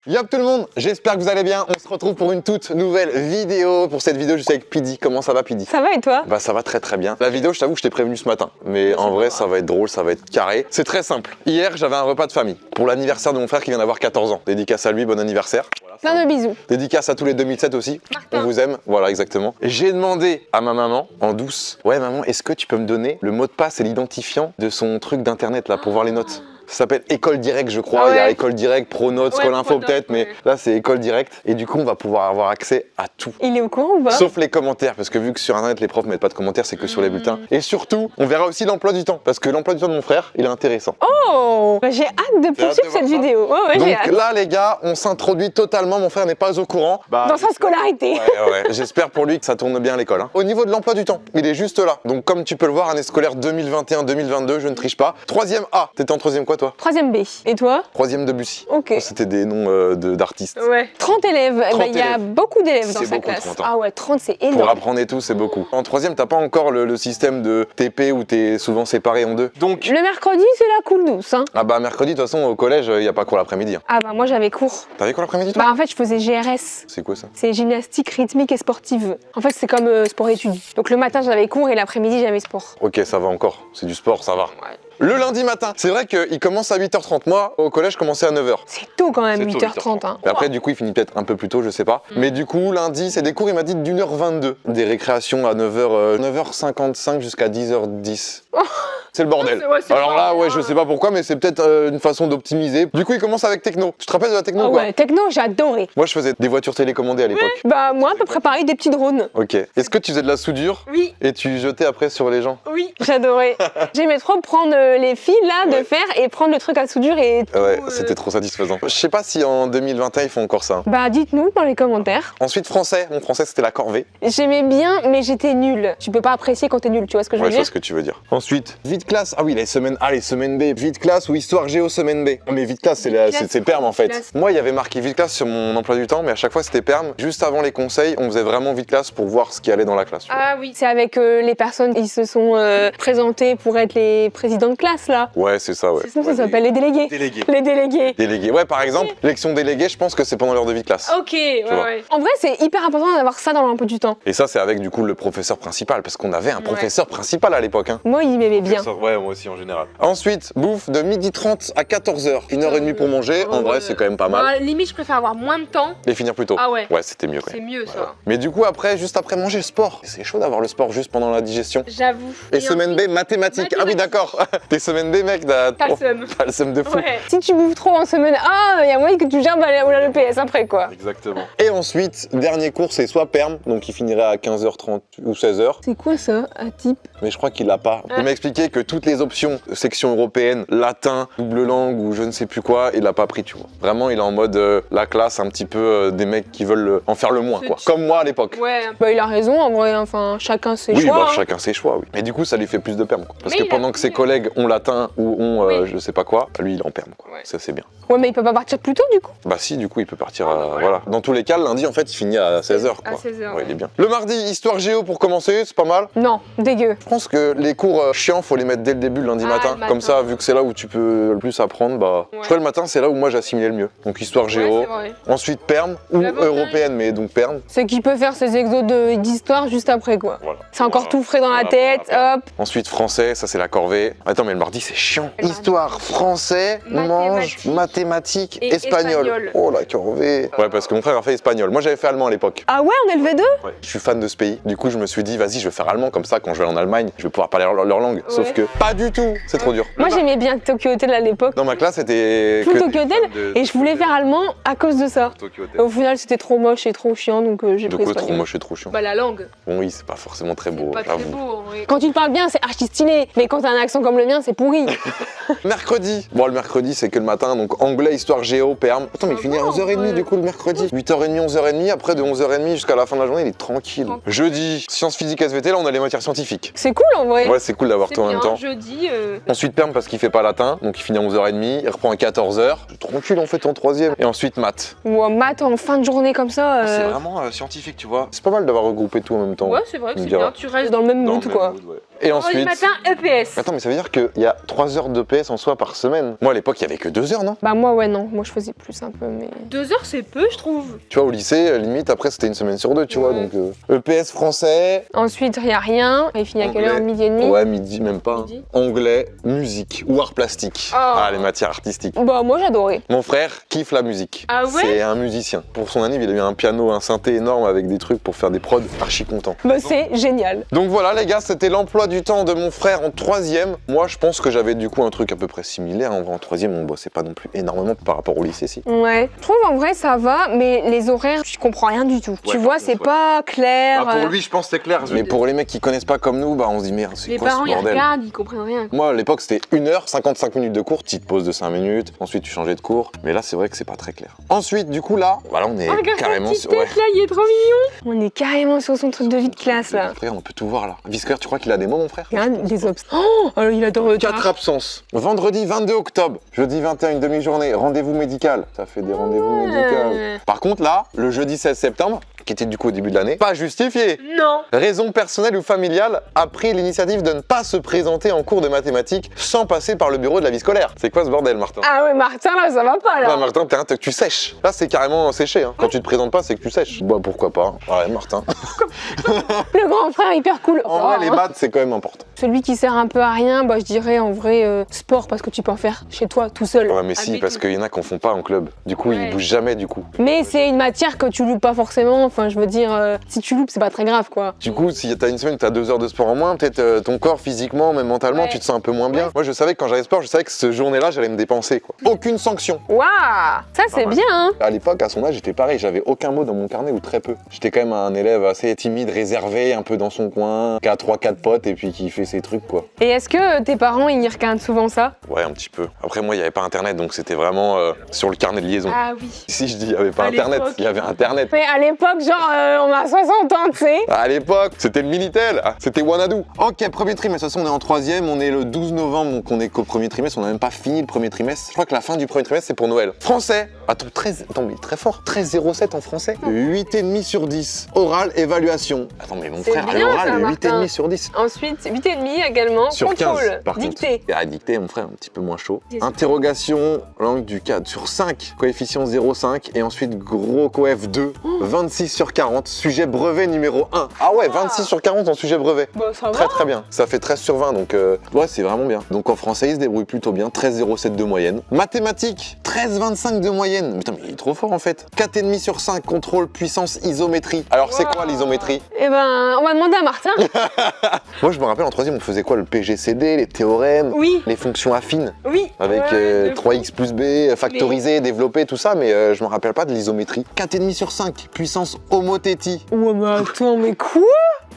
Yop tout le monde, j'espère que vous allez bien. On se retrouve pour une toute nouvelle vidéo. Pour cette vidéo, je suis avec Pidi. Comment ça va, Pidi? Ça va et toi? Bah ça va très très bien. La vidéo, je t'avoue que je t'ai prévenu ce matin. Mais en vrai, ça va être drôle, ça va être carré. C'est très simple. Hier, j'avais un repas de famille pour l'anniversaire de mon frère qui vient d'avoir 14 ans. Dédicace à lui, bon anniversaire. Voilà, Plein de bisous. dédicace à tous les 2007 aussi. Martin. On vous aime, voilà exactement. Et j'ai demandé à ma maman, en douce, ouais maman, est-ce que tu peux me donner le mot de passe et l'identifiant de son truc d'internet là pour voir les notes? Ça s'appelle École Directe, je crois. Ah ouais. Il y a École Directe, Pronote, Ouais, Scroll Info Pronote, peut-être, mais ouais. là c'est École Directe. Et du coup, on va pouvoir avoir accès à tout. Il est au courant ou pas? Sauf les commentaires, parce que vu que sur internet les profs mettent pas de commentaires, c'est que sur les bulletins. Et surtout, on verra aussi l'emploi du temps, parce que l'emploi du temps de mon frère, il est intéressant. Oh bah, j'ai hâte de poursuivre de voir cette ça vidéo. Ouais, j'ai Donc hâte. là les gars, on s'introduit totalement, mon frère n'est pas au courant. Dans sa scolarité. Ouais. J'espère pour lui que ça tourne bien à l'école. Hein. Au niveau de l'emploi du temps, il est juste là. Donc comme tu peux le voir, année scolaire 2021-2022, je ne triche pas. Troisième A, t'étais en troisième quoi toi? Troisième B. Et toi? Troisième Debussy. Ok. C'était des noms d'artistes. Ouais. 30 élèves. 30 Il y a élèves. beaucoup d'élèves dans C'est sa beaucoup, classe. 30 ans. Ah ouais, 30 c'est Pour énorme. apprendre et tout, c'est beaucoup. En troisième, t'as pas encore le système de TP où t'es souvent séparé en deux. Donc, Le mercredi, c'est la cool douce. Hein. ah bah mercredi, de toute façon, au collège, il n'y a pas cours l'après-midi. Hein. Ah bah moi j'avais cours. T'avais quoi l'après-midi toi? Bah en fait je faisais GRS. C'est quoi ça? C'est gymnastique rythmique et sportive. En fait c'est comme sport-études. Donc le matin j'avais cours et l'après-midi j'avais sport. Ok, ça va encore. C'est du sport, ça va. Ouais. Le lundi matin, c'est vrai qu'il commence à 8h30. Moi, au collège, je commençais à 9h. C'est tôt quand même, C'est tôt, 8h30. Hein. Et après, du coup, il finit peut-être un peu plus tôt, je sais pas. Mais du coup, lundi, c'est des cours, il m'a dit d'1h22. Des récréations à 9h55 jusqu'à 10h10. C'est le bordel. Ouais, c'est Alors là, pas- ouais, je sais pas pourquoi, mais c'est peut-être une façon d'optimiser. Du coup, il commence avec techno. Tu te rappelles de la techno Ah ou quoi? ouais, techno j'ai adoré. Moi, je faisais des voitures télécommandées à l'époque. Bah moi à peu près pareil, des petits drones. Ok. Est-ce que tu faisais de la soudure Oui. et tu jetais après sur les gens? Oui, j'adorais. J'aimais trop prendre les fils là de fer et prendre le truc à soudure et tout. Ouais, c'était trop satisfaisant. Je sais pas si en 2021, ils font encore ça. Bah dites-nous dans les commentaires. Ensuite, français. Mon français, c'était la corvée. J'aimais bien mais j'étais nulle. Tu peux pas apprécier quand t'es nul, tu vois ce que je Ouais, veux je vois dire? ce que tu veux dire. Ensuite, vite classe. Ah oui, les semaines B. Vite classe ou histoire géo semaine B. Mais vite classe, c'est perm en fait. classe. Moi, il y avait marqué vite classe sur mon emploi du temps, mais à chaque fois, c'était perm. Juste avant les conseils, on faisait vraiment vite classe pour voir ce qui allait dans la classe. tu vois. Ah oui. C'est avec les personnes qui se sont présentées pour être les présidents de classe là. Ouais, c'est ça, ouais. Sinon ça Ouais, s'appelle les délégués. Délégués. Les délégués. Délégués. Ouais, par exemple, l'élection déléguée, je pense que c'est pendant l'heure de vite classe. Ok, ouais, vois. ouais. En vrai, c'est hyper important d'avoir ça dans l'emploi du temps. Et ça, c'est avec du coup le professeur principal, parce qu'on avait un professeur principal à l'époque. Hein. Moi, il m'aimait bien. Ouais, moi aussi en général. Ensuite, bouffe de 12h30 à 14h. 1h30 pour manger, en vrai, c'est quand même pas mal. Limite, je préfère avoir moins de temps. Et finir plus tôt. Ah ouais. Ouais, c'était mieux quand même. mieux Ouais. Mais du coup, après, juste après manger, le sport. C'est chaud d'avoir le sport juste pendant la digestion. J'avoue. Et semaine B, mathématiques. Ah oui, d'accord. Tes semaines B, mec, t'as T'as le seum. t'as le seum de fou. Ouais. Si tu bouffes trop en semaine A, il y a moyen que tu gerbes à le PS après quoi. Exactement. Et ensuite, dernier cours, c'est soit perm, donc il finirait à 15h30 ou 16h. C'est quoi ça, à type? Mais je crois qu'il l'a pas. Il m'a expliqué que toutes les options, section européenne, latin, double langue ou je ne sais plus quoi, il l'a pas pris, tu vois. Vraiment, il est en mode la classe, un petit peu des mecs qui veulent en faire le moins, quoi. Comme moi à l'époque. Ouais. Bah il a raison en vrai, enfin chacun ses Oui, choix. bah, hein. chacun ses choix, oui. Mais du coup, ça lui fait plus de perm, quoi. Parce Mais que il a pendant que ses pris- collègues ont latin ou ont Oui. je sais pas quoi, lui, il est en perm, quoi. Ouais. Ça, c'est bien. Ouais, mais il peut pas partir plus tôt du coup. Bah si, du coup, il peut partir Ah, bah, voilà. Dans tous les cas, le lundi, en fait, il finit à 16h, quoi. À 16h, Ouais, il est bien. Le mardi, histoire géo pour commencer, c'est pas mal. Non, dégueu. Je pense que les cours chiants, faut les mettre dès le début, le lundi Ah, matin. le matin. Comme ça, vu que c'est là où tu peux le plus apprendre, bah. Ouais. Je crois que le matin, c'est là où moi j'assimilais le mieux. Donc histoire géo. Ouais, c'est vrai. Ensuite perm ou L'avantage- européenne, mais donc perm. C'est qu'il peut faire ses exos d'histoire juste après quoi. Voilà. C'est encore Voilà. tout frais dans la Voilà, tête, voilà. hop. Ensuite français, ça c'est la corvée. Attends, mais le mardi c'est chiant. Le mardi. Histoire, français, mange, Mathématiques. mathématiques, Et espagnol. espagnol. Oh la corvée. Ouais, parce que mon frère a fait espagnol. Moi j'avais fait allemand à l'époque. Ah ouais, on est levé 2? Ouais. Je suis fan de ce pays. Du coup, je me suis dit, vas-y, je vais faire allemand comme ça. Quand je vais en Allemagne, je vais pouvoir parler leur langue. Sauf Ouais. que pas du tout. C'est trop dur. Moi j'aimais bien Tokyo Hotel à l'époque. Dans ma classe, c'était Tout que Tokyo des Hotel fans de et je voulais faire allemand à cause de ça. Tokyo Hotel. Au final c'était trop moche et trop chiant donc j'ai De pris quoi trop espagnol. moche et trop chiant. Bah la langue, Bon, oui, c'est pas forcément très beau, j'avoue. en vrai. Quand tu te parles bien c'est archi stylé, mais quand t'as un accent comme le mien c'est pourri. Mercredi. Bon, le mercredi, c'est que le matin, donc anglais, histoire, géo, perm. Attends, mais il finit à 11h30 ouais. du coup le mercredi. 8h30, 11h30. Après, de 11h30 jusqu'à la fin de la journée, il est tranquille. Tranquille. Jeudi, sciences physiques, SVT, là, on a les matières scientifiques. C'est cool en vrai. Ouais, c'est cool d'avoir C'est tout en même bien. temps. jeudi. Ensuite perm parce qu'il fait pas latin, donc il finit à 11h30, il reprend à 14h. Tranquille, on fait ton troisième. Et ensuite maths. Ou maths en fin de journée comme ça. C'est vraiment scientifique, tu vois. C'est pas mal d'avoir regroupé tout en même temps. Ouais, c'est vrai que On c'est dira. bien. Tu restes dans le même mood, quoi. Et Vendredi ensuite... matin, EPS. Attends, mais ça veut dire qu'il y a 3 heures d'EPS en soi par semaine. Moi, à l'époque, il y avait que 2 heures, non? Bah moi, ouais, non. Moi, je faisais plus un peu, mais... 2 heures, c'est peu, je trouve. Tu vois, au lycée, limite, après, c'était une semaine sur 2, tu vois. Donc, EPS français. Ensuite, il n'y a rien. Et il finit à quelle heure? Anglais. Midi et demi? Ouais, midi, même pas. Midi. Anglais, musique ou art plastique. Oh. Ah, les matières artistiques. Bah moi, j'adorais. Mon frère kiffe la musique. Ah ouais? C'est un musicien. Pour son anniv, il a eu un piano, un synthé énorme avec des trucs pour faire des prods. Archi content. Bah c'est génial. Donc voilà les gars, c'était l'emploi du temps de mon frère en 3e. Moi je pense que j'avais du coup un truc à peu près similaire. En vrai en 3e on bossait pas non plus énormément par rapport au lycée si. Ouais. Je trouve en vrai ça va, mais les horaires, je comprends rien du tout. Tu vois, c'est pas clair. Lui je pense que c'est clair. Mais pour les mecs qui connaissent pas comme nous, bah on se dit merde c'est Les quoi parents, ce ils bordel. regardent, ils comprennent rien. Moi à l'époque c'était 1h, 55 minutes de cours, petite pause de 5 minutes, ensuite tu changeais de cours. Mais là c'est vrai que c'est pas très clair. Ensuite du coup là, voilà on est Oh, regarde carrément sa petite sur... tête là, il est trop mignon. On est carrément sur son truc de vie de classe là. Frère, on peut tout voir là. Visqueur, tu crois qu'il a des mots mon frère? Regarde les obs. Oh, il adore 4 absences. Vendredi 22 octobre, jeudi 21, une demi-journée, rendez-vous médical. Ça fait des rendez-vous médicaux. Par contre là, le jeudi 16 septembre, qui était du coup au début de l'année, pas justifié. Non. Raison personnelle ou familiale, a pris l'initiative de ne pas se présenter en cours de mathématiques sans passer par le bureau de la vie scolaire. C'est quoi ce bordel, Martin? Ah ouais, Martin là, ça va pas Là, là. Martin, tu sèches. Là, c'est carrément séché. Hein. Quand tu te présentes pas, c'est que tu sèches. Bah, pourquoi pas. Ouais, Martin. Le grand frère hyper cool. En vrai, les maths, c'est quand même important. Celui qui sert un peu à rien, bah je dirais en vrai sport parce que tu peux en faire chez toi tout seul. Ouais, mais si, Avec parce nous. qu'il y en a qui en font pas en club. Du coup, ils Ouais. bougent jamais, du coup. Mais c'est une matière que tu loupes pas forcément. Enfin, je veux dire, si tu loupes, c'est pas très grave quoi. Du coup, si t'as une semaine, t'as 2 heures de sport en moins, peut-être ton corps physiquement, même mentalement, Ouais. tu te sens un peu moins bien. Moi, je savais que quand j'allais sport, je savais que cette journée-là, j'allais me dépenser, quoi. Aucune sanction. Waouh, ça c'est mal. bien hein. À l'époque, à son âge, j'étais pareil, j'avais aucun mot dans mon carnet ou très peu. J'étais quand même un élève assez timide, réservé, un peu dans son coin, qui a 3-4 potes et puis qui fait ses trucs, quoi. Et est-ce que tes parents ils regardent souvent ça? Ouais, un petit peu. Après, moi, il n'y avait pas internet, donc c'était vraiment sur le carnet de liaison. Ah oui. Si je dis, il n'y avait pas À internet, l'époque. il y avait internet. Mais à l'époque, genre, on a 60 ans, tu sais. À l'époque, c'était le Minitel, c'était Wanadu. Ok, premier trimestre, de toute façon, on est en 3e, on est le 12 novembre, donc on est qu'au premier trimestre, on n'a même pas fini le premier trimestre. Je crois que la fin du premier trimestre, c'est pour Noël. Français, attends, mais très fort, 13,07 en français. 8,5 sur 10. Oral, évaluation. Attends, mais mon C'est frère, à bien, l'oral, ça, 8,5 Martin. sur 10. Ensuite, 8,5 également. Sur Contrôle, 15, par dictée. contre. Ah, dictée, mon frère, un petit peu moins chaud. Yes. Interrogation, langue du cadre, sur 5, coefficient 0,5. Et ensuite, gros coef 2, 26 sur 40. Sujet brevet numéro 1. Ah ouais, 26 sur 40 en sujet brevet. Bah, ça Très va. très bien. Ça fait 13 sur 20, donc ouais, c'est vraiment bien. Donc en français, il se débrouille plutôt bien. 13,07 de moyenne. Mathématiques, 13,25 de moyenne. Putain, mais il est trop fort en fait. 4,5 sur 5, contrôle, puissance, isométrie. Alors c'est quoi l'isométrie? Eh ben, on va demander à Martin. Moi, je me rappelle en 3e, on faisait quoi? Le PGCD, les théorèmes, Oui. les fonctions affines. Oui. Avec Ouais, de 3x plus b, factoriser, développer, tout ça, mais je me rappelle pas de l'isométrie. 4,5 sur 5, puissance homothétie. Ouais, mais attends, mais quoi?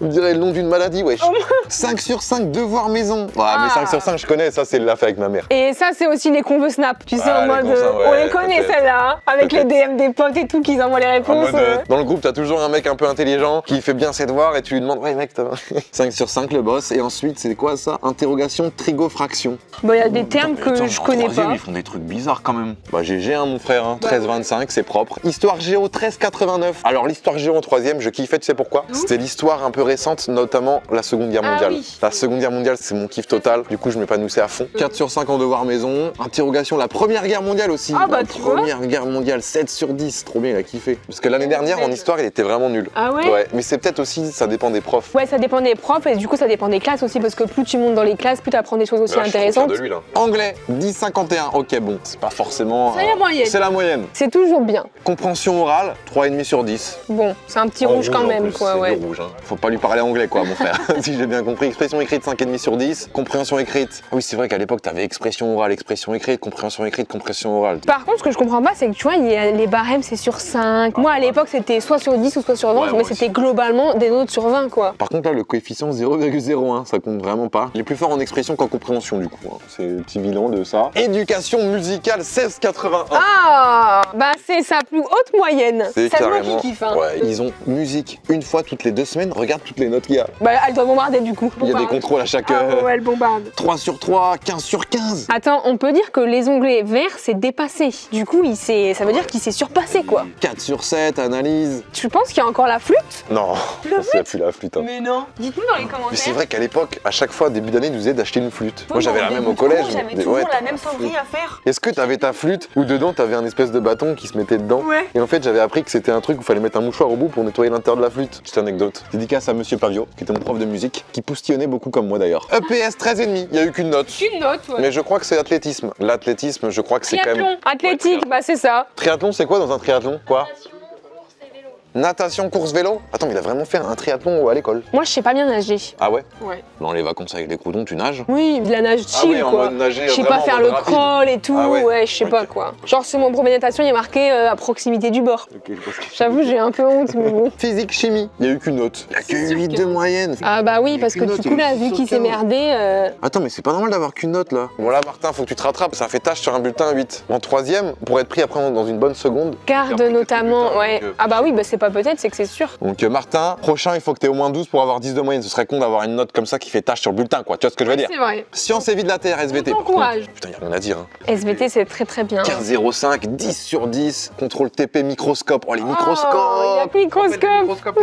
On dirait le nom d'une maladie, wesh. 5 sur 5, devoir maison. Ouais, mais 5 sur 5, je connais, ça, c'est l'a fait avec ma mère. Et ça, c'est aussi les convos Snap. Tu sais, Ah, en les mode. convos, ouais, on les connaît, peut-être. celles-là. Hein, avec les Peut-être. DM des potes et tout, qu'ils envoient les En réponses. mode, dans le groupe, t'as toujours un mec un peu intelligent qui fait bien ses devoirs et tu lui demandes, ouais, mec, t'as 5 sur 5, le boss. Et ensuite, c'est quoi ça? Interrogation, trigofraction. Bah, il y a des termes que Attends, je en connais troisième, pas. Ils font des trucs bizarres quand même. Bah GG hein, mon frère, hein. 13,25 c'est propre. Histoire géo 13,89. Alors l'histoire géo en 3e, je kiffais, tu sais pourquoi? C'était l'histoire un peu récente, notamment la Seconde Guerre Ah mondiale. oui. La Seconde Guerre mondiale c'est mon kiff total, du coup je m'épanouissais à fond. 4 sur 5 en devoir maison. Interrogation, la Première Guerre mondiale aussi. Ah, bah, La tu vois. Première Guerre mondiale, 7 sur 10, trop bien, il a kiffé. Parce que l'année dernière en histoire il était vraiment nul. Ah ouais? Ouais, mais c'est peut-être aussi, ça dépend des profs. Ouais, ça dépend des profs et du coup, ça dépend des classes aussi parce que plus tu montes dans les classes, plus tu apprends des choses aussi Là, je suis trop fier intéressantes. de lui, là. Anglais, 10,51. Ok, bon, c'est pas forcément. C'est la moyenne. C'est la moyenne. C'est toujours bien. Compréhension orale, 3,5 sur 10. Bon, c'est un petit En rouge quand en même, plus, quoi, c'est ouais. du rouge, hein. Faut pas lui parler anglais, quoi, mon frère. Si j'ai bien compris. Expression écrite, 5,5 sur 10. Compréhension écrite. Ah oui, c'est vrai qu'à l'époque, t'avais expression orale, expression écrite, compréhension orale. Par contre, ce que je comprends pas, c'est que tu vois, il y a les barèmes, c'est sur 5. Moi, à l'époque, c'était soit sur 10 ou soit sur 20, Ouais, mais moi c'était aussi. globalement des notes sur 20, quoi. Par contre, là, le coefficient 0,01, ça compte vraiment pas. Il est plus fort en expression qu'en compréhension, du coup. Hein. C'est le petit bilan de ça. Éducation musicale, 16,81. Ah, bah c'est sa plus haute moyenne. C'est moi carrément. qui kiffe, hein. Ouais, ils ont musique une fois toutes les 2 semaines. Regarde toutes les notes qu'il y a. Bah, elle doit bombarder du coup. Il y a des contrôles à chaque... Ah ouais, elle bombarde. 3 sur 3, 15 sur 15. Attends, on peut dire que les onglets verts, c'est dépassé. Du coup, ça veut dire qu'il s'est surpassé, quoi. 4 sur 7, analyse. Tu penses qu'il y a encore la flûte? Non, je pense qu'il n'y a plus la flûte. Hein. Mais non. Dites-nous dans les commentaires. Mais c'est vrai qu'à l'époque, à chaque fois, début d'année, ils nous disaient d'acheter une flûte. Moi, j'avais la même au collège. J'avais mais- toujours ouais, la même sonnerie à faire. Est-ce que t'avais ta flûte où dedans t'avais un espèce de bâton qui se mettait dedans? Ouais. Et en fait j'avais appris que c'était un truc où il fallait mettre un mouchoir au bout pour nettoyer l'intérieur de la flûte. Petite anecdote. Dédicace à Monsieur Pavio, qui était mon prof de musique, qui poustillonnait beaucoup comme moi d'ailleurs. EPS 13,5, il y a eu qu'une note. Une note, ouais. Mais je crois que c'est athlétisme. L'athlétisme, je crois que c'est quand même... Triathlon. Athlétique, bah c'est ça. Triathlon, c'est quoi dans un triathlon? Quoi? Natation, course, vélo? Attends, mais il a vraiment fait un triathlon à l'école. Moi, je sais pas bien nager. Ah ouais? Ouais. Dans les vacances avec les croutons, tu nages? Oui, de la nage Ah chill, oui, en quoi. mode nager, Je sais vraiment pas en faire mode le rapide. crawl et tout, Ah ouais. je sais Ok. pas quoi. Genre, sur mon brevet de natation, il est marqué à proximité du bord. Ok, je vois ce que tu J'avoue, veux dire. j'ai un peu honte, mais bon. Physique, chimie, il y a eu qu'une note. Il y a C'est que sûr 8 que- de moyenne. Ah bah oui, parce que Une du note, coup, là, il y a vu qu'il aucun. s'est merdé... Attends, mais c'est pas normal d'avoir qu'une note là. Bon là, Martin, faut que tu te rattrapes. Ça fait tâche sur un bulletin 8. En troisième, pour être pris après dans une bonne seconde. Garde Peut-être notamment, plus tard, ouais. donc, Ah bah oui, bah c'est pas peut-être, c'est que c'est sûr. Donc Martin, prochain, il faut que tu aies au moins 12 pour avoir 10 de moyenne. Ce serait con d'avoir une note comme ça qui fait tâche sur le bulletin, quoi. Tu vois ce que je veux dire? C'est vrai. Sciences et vie de la Terre, SVT. On par contre. t'encourage. Putain, y a rien à dire. Hein. SVT, c'est très très bien. 15,05, 10 sur 10, contrôle TP, microscope. Oh, les microscopes! il y a que microscope.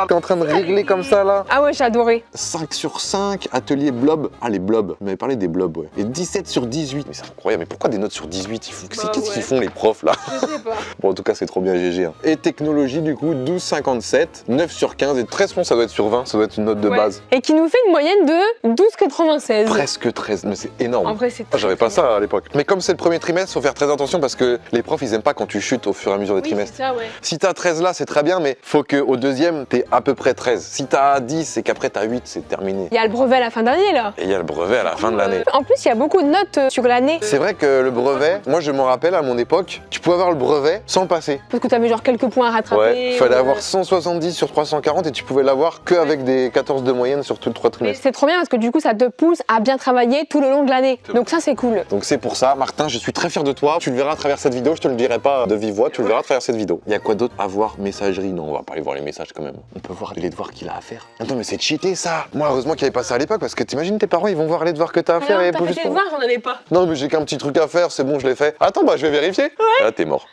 T'es en train de régler comme ça là. Ah ouais, j'ai adoré. 5 sur 5, atelier blob. Ah, les blobs. Vous m'avez parlé des blobs, ouais. Et 17 sur 18. Mais c'est incroyable. Mais pourquoi des notes sur 18? Bah Qu'est-ce ouais. qu'ils font les profs là? Je sais pas. Bon, en tout cas, c'est trop bien GG. Hein. Et technologie, du coup, 12,57, 9 sur 15 et 13 points, ça doit être sur 20, ça doit être une note de Ouais. base. Et qui nous fait une moyenne de 12,96. Presque 13, mais c'est énorme. En vrai, c'est Ah, j'avais pas ça à l'époque. Mais comme c'est le premier trimestre, faut faire très attention parce que les profs, ils aiment pas quand tu chutes au fur et à mesure des Oui, trimestres. c'est ça, ouais. Si t'as 13 là, c'est très bien, mais faut qu'au deuxième, t'aies à peu près 13. Si t'as 10 et qu'après t'as 8, c'est terminé. Il y a le brevet à la fin d'année là. Et il y a le brevet à la fin de l'année. En plus, il y a beaucoup de notes sur l'année. C'est vrai que le brevet, moi je me rappelle à mon époque, tu pouvais avoir le brevet sans le passer. Parce que t'avais genre quelques points à rattraper. Ouais, fallait ou- avoir 170 sur 340 et tu pouvais l'avoir qu'avec des 14 de moyenne sur tous les 3 Mais trimestres. c'est trop bien parce que du coup, ça te pousse à bien travailler tout le long de l'année. Donc ça, c'est cool. Donc c'est pour ça, Martin, je suis très fier de toi. Tu le verras à travers cette vidéo, je te le dirai pas de vive voix, tu le verras à travers cette vidéo. Il y a quoi d'autre à voir? Messagerie? Non, on va pas aller voir les messages quand même. On peut voir les devoirs qu'il a à faire. Attends, mais c'est cheaté ça! Moi, heureusement qu'il avait pas ça à l'époque parce que t'imagines tes parents, ils vont voir les devoirs que t'as à faire Ah non, et t'as pour fait juste tes pour- devoirs, j'en avais pas. Non, mais j'ai qu'un petit truc à faire, c'est bon, je l'ai fait. Attends, bah je vais vérifier. Ah, t'es mort.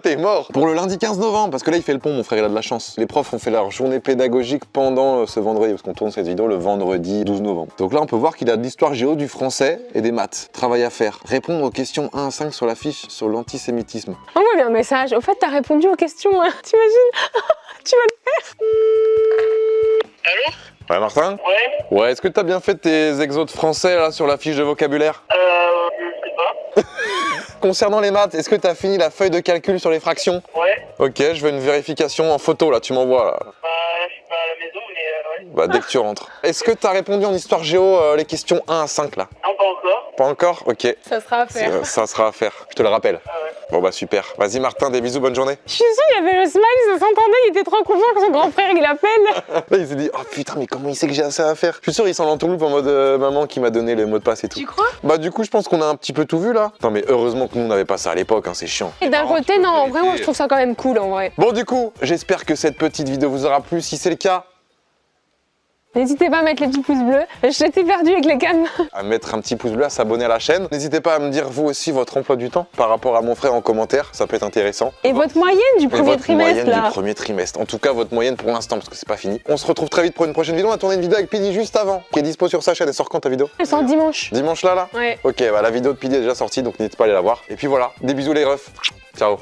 T'es mort. Pour le lundi 15 novembre, parce que là, il fait le pont, mon frère, il a de la chance. Les profs ont fait leur journée pédagogique pendant ce vendredi, parce qu'on tourne cette vidéo le vendredi 12 novembre. Donc là, on peut voir qu'il a de l'histoire géo, du français et des maths. Travail à faire. Répondre aux questions 1 à 5 sur la fiche sur l'antisémitisme. Envoie-lui un message. Au fait, t'as répondu aux questions, hein. T'imagines? Tu vas le Ouais, Martin? Ouais, Ouais, est-ce que t'as bien fait tes exos de français là sur la fiche de vocabulaire? je sais pas. Concernant les maths, est-ce que t'as fini la feuille de calcul sur les fractions? Ouais, Ok, je veux une vérification en photo là, tu m'envoies là. bah, je suis pas à la maison, mais ouais. Bah, dès que tu rentres. Est-ce que t'as répondu en histoire géo les questions 1 à 5 là? Non, pas encore. Pas encore? Ok. Ça sera à faire. Ça sera à faire. Je te le rappelle. Ah ouais. Bon bah super. Vas-y Martin, des bisous, bonne journée. Je suis sûre, il y avait le smile, ça s'entendait, il était trop content que son grand frère il appelle. Là il s'est dit, oh putain mais comment il sait que j'ai assez à faire? Je suis sûr il s'en l'entourloupe en mode maman qui m'a donné les mots de passe et tout. Tu crois? Bah du coup je pense qu'on a un petit peu tout vu là. Non mais heureusement que nous on n'avait pas ça à l'époque, hein, c'est chiant. Et d'un côté, non, vraiment, je trouve ça quand même cool en vrai. Bon du coup, j'espère que cette petite vidéo vous aura plu. Si c'est le cas, N'hésitez pas à mettre les petits pouces bleus. J'étais perdue avec les cannes. à mettre un petit pouce bleu, à s'abonner à la chaîne. N'hésitez pas à me dire vous aussi votre emploi du temps par rapport à mon frère en commentaire, ça peut être intéressant. Et votre moyenne du Et premier votre trimestre moyenne là. du premier trimestre. En tout cas, votre moyenne pour l'instant, parce que c'est pas fini. On se retrouve très vite pour une prochaine vidéo. On a tourné une vidéo avec Pini juste avant, qui est dispo sur sa chaîne. Elle sort quand ta vidéo? Elle sort dimanche. Dimanche là? Ouais. Ok, bah la vidéo de Pini est déjà sortie, donc n'hésitez pas à aller la voir. Et puis voilà, des bisous les refs. Ciao.